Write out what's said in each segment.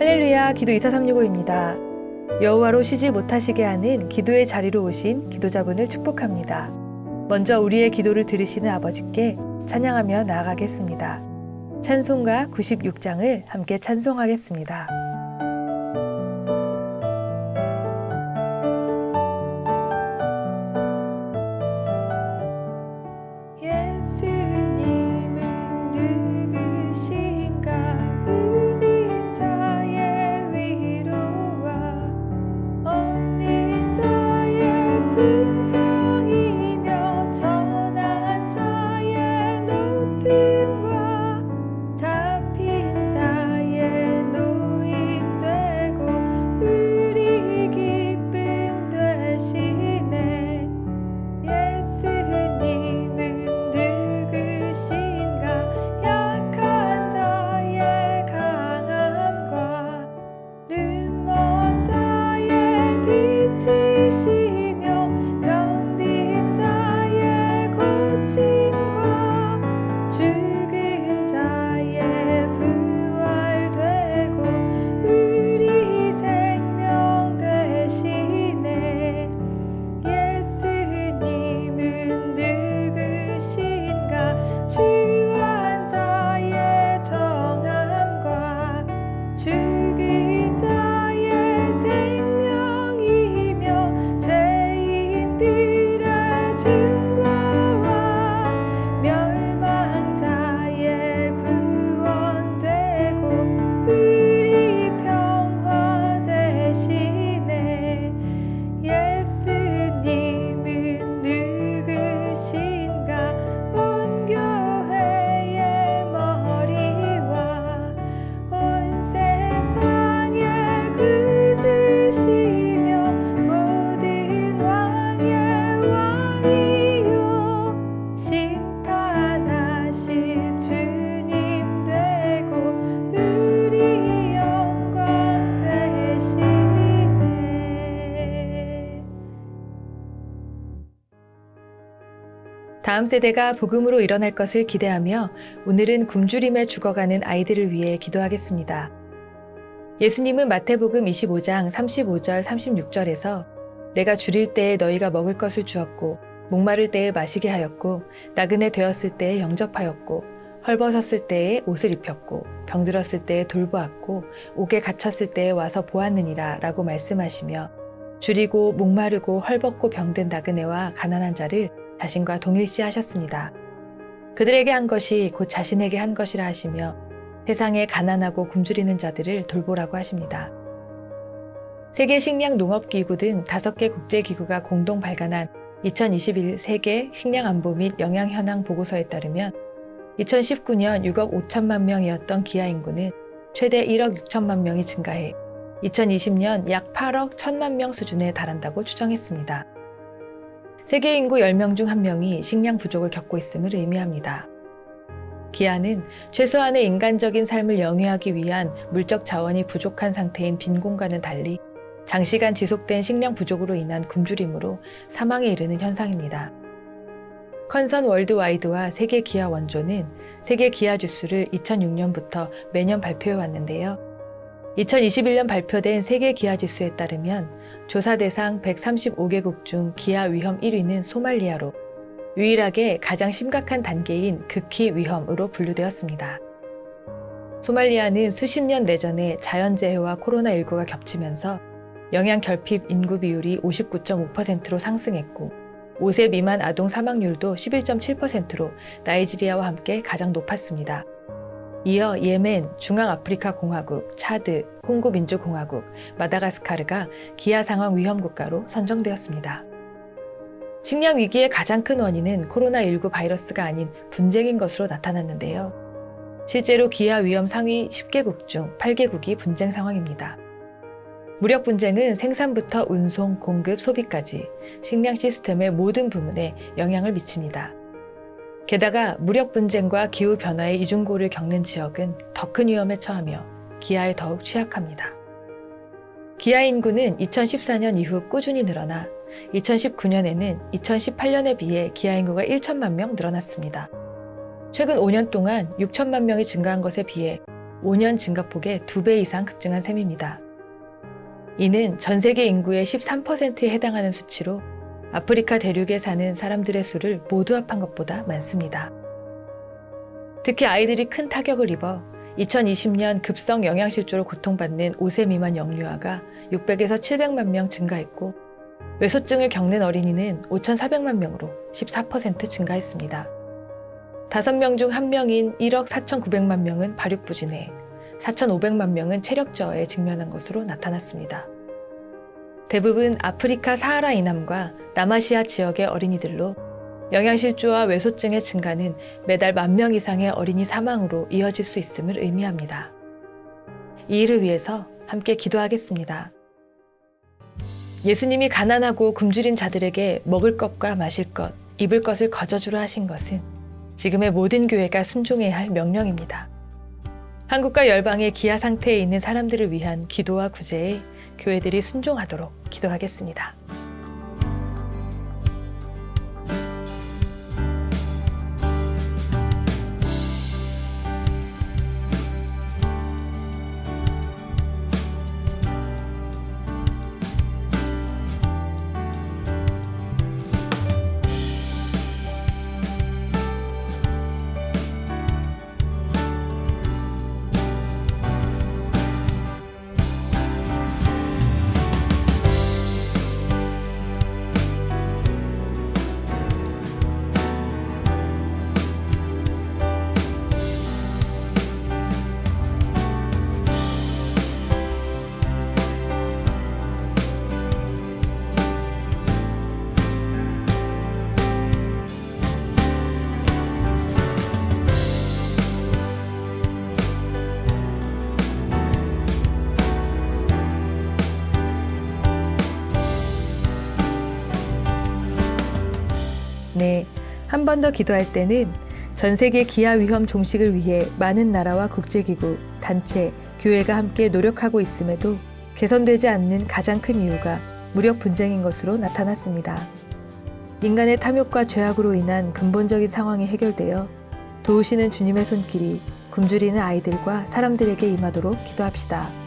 할렐루야, 기도 24365입니다. 여호와로 쉬지 못하시게 하는 기도의 자리로 오신 기도자분을 축복합니다. 먼저 우리의 기도를 들으시는 아버지께 찬양하며 나아가겠습니다. 찬송가 96장을 함께 찬송하겠습니다. 다음 세대가 복음으로 일어날 것을 기대하며 오늘은 굶주림에 죽어가는 아이들을 위해 기도하겠습니다. 예수님은 마태복음 25장 35절 36절에서 내가 줄일 때에 너희가 먹을 것을 주었고 목마를 때에 마시게 하였고 나그네 되었을 때에 영접하였고 헐벗었을 때에 옷을 입혔고 병들었을 때에 돌보았고 옥에 갇혔을 때에 와서 보았느니라 라고 말씀하시며 줄이고 목마르고 헐벗고 병든 나그네와 가난한 자를 자신과 동일시 하셨습니다. 그들에게 한 것이 곧 자신에게 한 것이라 하시며 세상에 가난하고 굶주리는 자들을 돌보라고 하십니다. 세계 식량 농업기구 등 5개 국제기구가 공동 발간한 2021 세계 식량 안보 및 영양 현황 보고서에 따르면 2019년 6억 5천만 명이었던 기아 인구는 최대 1억 6천만 명이 증가해 2020년 약 8억 1천만 명 수준에 달한다고 추정했습니다. 세계 인구 10명 중 1명이 식량 부족을 겪고 있음을 의미합니다. 기아는 최소한의 인간적인 삶을 영위하기 위한 물적 자원이 부족한 상태인 빈곤과는 달리 장시간 지속된 식량 부족으로 인한 굶주림으로 사망에 이르는 현상입니다. 컨선 월드와이드와 세계 기아 원조는 세계 기아 지수를 2006년부터 매년 발표해 왔는데요. 2021년 발표된 세계 기아 지수에 따르면 조사 대상 135개국 중 기아 위험 1위는 소말리아로 유일하게 가장 심각한 단계인 극히 위험으로 분류되었습니다. 소말리아는 수십 년 내전에 자연재해와 코로나19가 겹치면서 영양 결핍 인구 비율이 59.5%로 상승했고 5세 미만 아동 사망률도 11.7%로 나이지리아와 함께 가장 높았습니다. 이어 예멘, 중앙아프리카 공화국, 차드, 콩고 민주공화국, 마다가스카르가 기아 상황 위험 국가로 선정되었습니다. 식량 위기의 가장 큰 원인은 코로나19 바이러스가 아닌 분쟁인 것으로 나타났는데요. 실제로 기아 위험 상위 10개국 중 8개국이 분쟁 상황입니다. 무력 분쟁은 생산부터 운송, 공급, 소비까지 식량 시스템의 모든 부문에 영향을 미칩니다. 게다가 무력 분쟁과 기후 변화의 이중고를 겪는 지역은 더 큰 위험에 처하며 기아에 더욱 취약합니다. 기아 인구는 2014년 이후 꾸준히 늘어나 2019년에는 2018년에 비해 기아 인구가 1천만 명 늘어났습니다. 최근 5년 동안 6천만 명이 증가한 것에 비해 5년 증가폭의 2배 이상 급증한 셈입니다. 이는 전 세계 인구의 13%에 해당하는 수치로 아프리카 대륙에 사는 사람들의 수를 모두 합한 것보다 많습니다. 특히 아이들이 큰 타격을 입어 2020년 급성 영양실조로 고통받는 5세 미만 영유아가 600에서 700만 명 증가했고, 외소증을 겪는 어린이는 5,400만 명으로 14% 증가했습니다. 5명 중 1명인 1억 4,900만 명은 발육부진에, 4,500만 명은 체력저하에 직면한 것으로 나타났습니다. 대부분 아프리카 사하라 이남과 남아시아 지역의 어린이들로 영양실조와 외소증의 증가는 매달 10,000명 이상의 어린이 사망으로 이어질 수 있음을 의미합니다. 이 일을 위해서 함께 기도하겠습니다. 예수님이 가난하고 굶주린 자들에게 먹을 것과 마실 것, 입을 것을 거저주라 하신 것은 지금의 모든 교회가 순종해야 할 명령입니다. 한국과 열방의 기아 상태에 있는 사람들을 위한 기도와 구제에 교회들이 순종하도록 기도하겠습니다. 네, 한 번 더 기도할 때는 전 세계 기아 위험 종식을 위해 많은 나라와 국제기구, 단체, 교회가 함께 노력하고 있음에도 개선되지 않는 가장 큰 이유가 무력 분쟁인 것으로 나타났습니다. 인간의 탐욕과 죄악으로 인한 근본적인 상황이 해결되어 도우시는 주님의 손길이 굶주리는 아이들과 사람들에게 임하도록 기도합시다.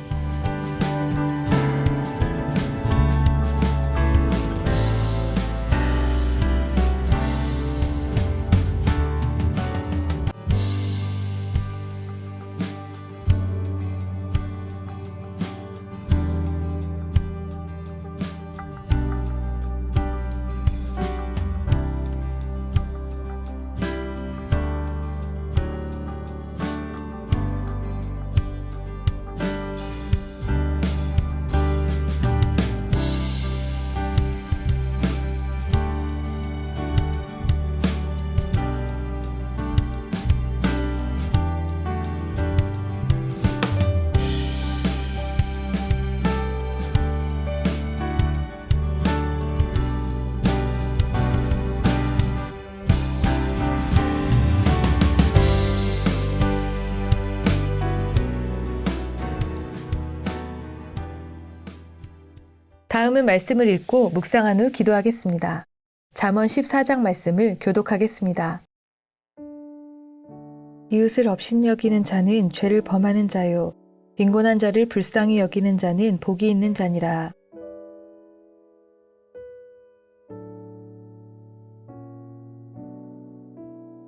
다음은 말씀을 읽고 묵상한 후 기도하겠습니다. 잠언 14장 말씀을 교독하겠습니다. 이웃을 업신여기는 자는 죄를 범하는 자요, 빈곤한 자를 불쌍히 여기는 자는 복이 있는 자니라.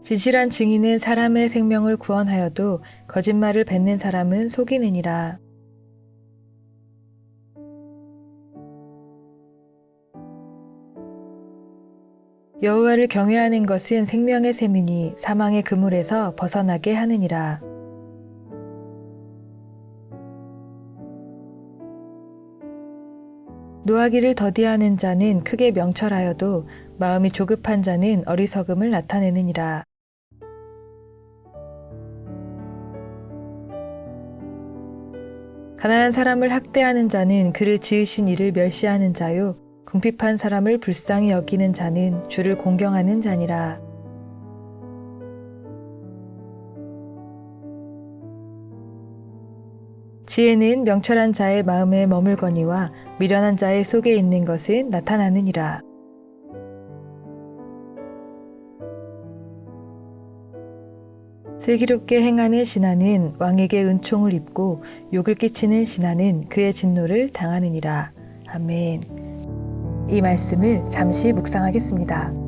진실한 증인은 사람의 생명을 구원하여도 거짓말을 뱉는 사람은 속이느니라. 여호와를 경외하는 것은 생명의 셈이니 사망의 그물에서 벗어나게 하느니라. 노하기를 더디하는 자는 크게 명철하여도 마음이 조급한 자는 어리석음을 나타내느니라. 가난한 사람을 학대하는 자는 그를 지으신 이를 멸시하는 자요, 궁핍한 사람을 불쌍히 여기는 자는 주를 공경하는 자니라. 지혜는 명철한 자의 마음에 머물거니와 미련한 자의 속에 있는 것은 나타나느니라. 슬기롭게 행하는 신하는 왕에게 은총을 입고 욕을 끼치는 신하는 그의 진노를 당하느니라. 아멘. 이 말씀을 잠시 묵상하겠습니다.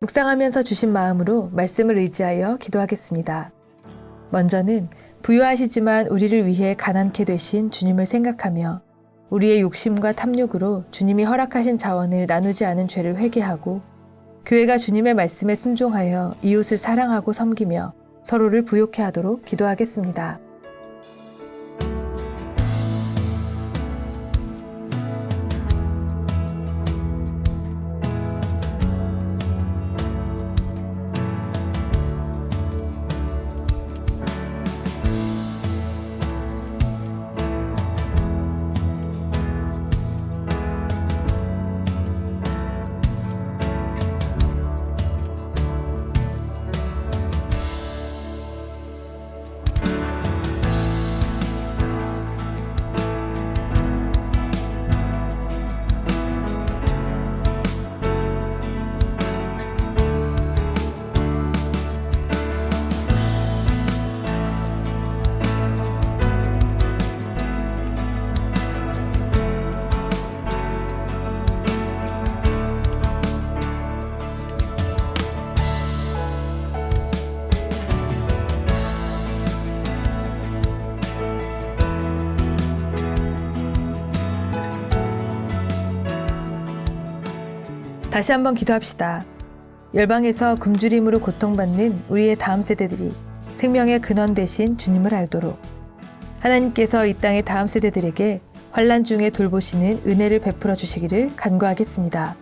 묵상하면서 주신 마음으로 말씀을 의지하여 기도하겠습니다. 먼저는 부유하시지만 우리를 위해 가난케 되신 주님을 생각하며 우리의 욕심과 탐욕으로 주님이 허락하신 자원을 나누지 않은 죄를 회개하고 교회가 주님의 말씀에 순종하여 이웃을 사랑하고 섬기며 서로를 부욕해 하도록 기도하겠습니다. 다시 한번 기도합시다. 열방에서 굶주림으로 고통받는 우리의 다음 세대들이 생명의 근원 되신 주님을 알도록 하나님께서 이 땅의 다음 세대들에게 환난 중에 돌보시는 은혜를 베풀어 주시기를 간구하겠습니다.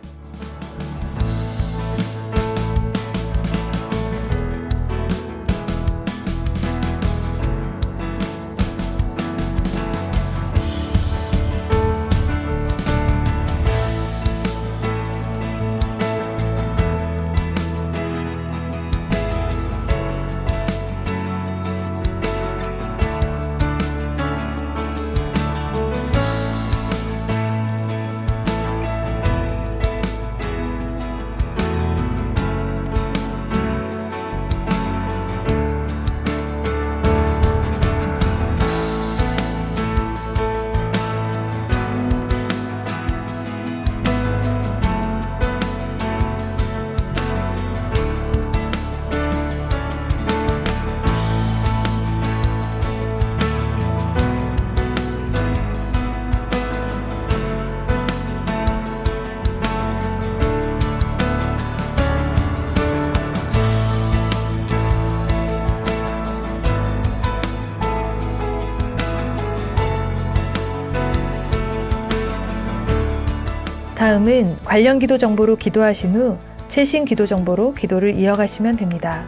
다음은 관련 기도 정보로 기도하신 후 최신 기도 정보로 기도를 이어가시면 됩니다.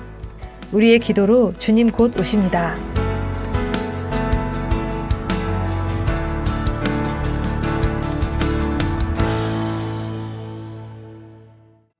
우리의 기도로 주님 곧 오십니다.